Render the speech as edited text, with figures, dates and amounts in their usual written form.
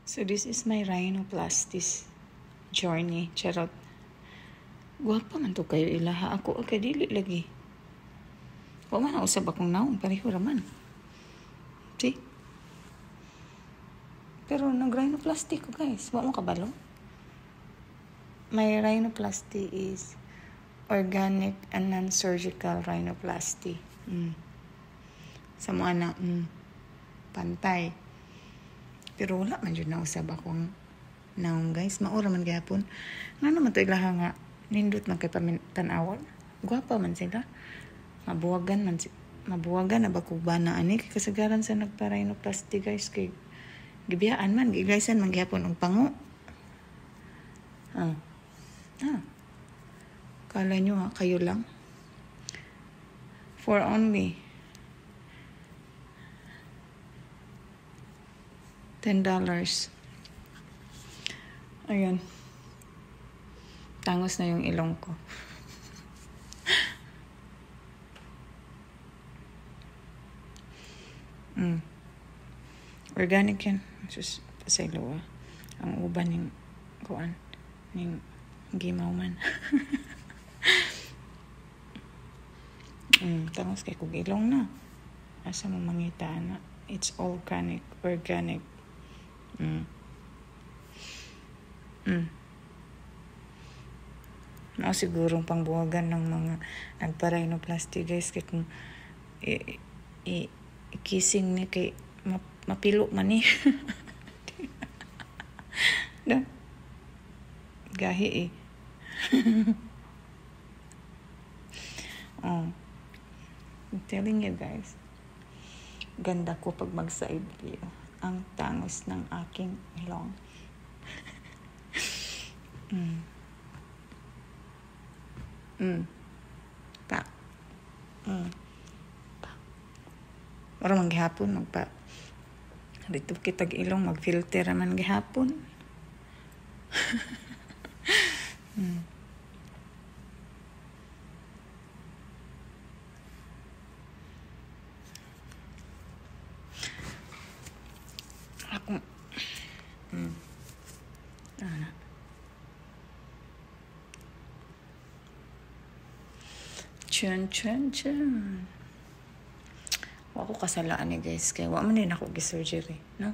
So this is my rhinoplasty journey. Charot. Guwapa man to kayo ilaha. Ako dili lagi. Wa man usab akong naong pareho raman. See? Pero nag-rhinoplasty ko, guys. Wa mo kabalo. My rhinoplasty is organic and non-surgical rhinoplasty. Sa mga na pantay. Pero wala man yun na usab akong naong, guys. Maura man gayapon. Nga naman to ilaha nga nindot man kay tanawan. Guwapa man sila. Mabuwagan na ba kung ba na ani. Kasagaran sa nagpa-rhinoplasty, guys. Kay gibiyaan man. Gigaysan man gihapon ang pango. Kala nyo kayo lang. For only $10. Ayun. Tangos na yung ilong ko. Organic yan. Sus, pasaylo ang uban ng kuan ng gimaw man. Tangos kay kog ilong na. Asa mo mangita na. It's organic. Mao sigurong pangbuwagan ng mga nagpa-rhinoplasty, guys, kay kung kissing ni kay mapilo man ni. Gahi I'm telling you, guys, ganda ko pag mag-side view. Ang tangos ng aking ilong. Para man gihapon dito kitag ilong mag-filter man gihapon. Ako Chun. Wa ko kasalaan ni, guys, kay wa man din ako gi-surgery, no?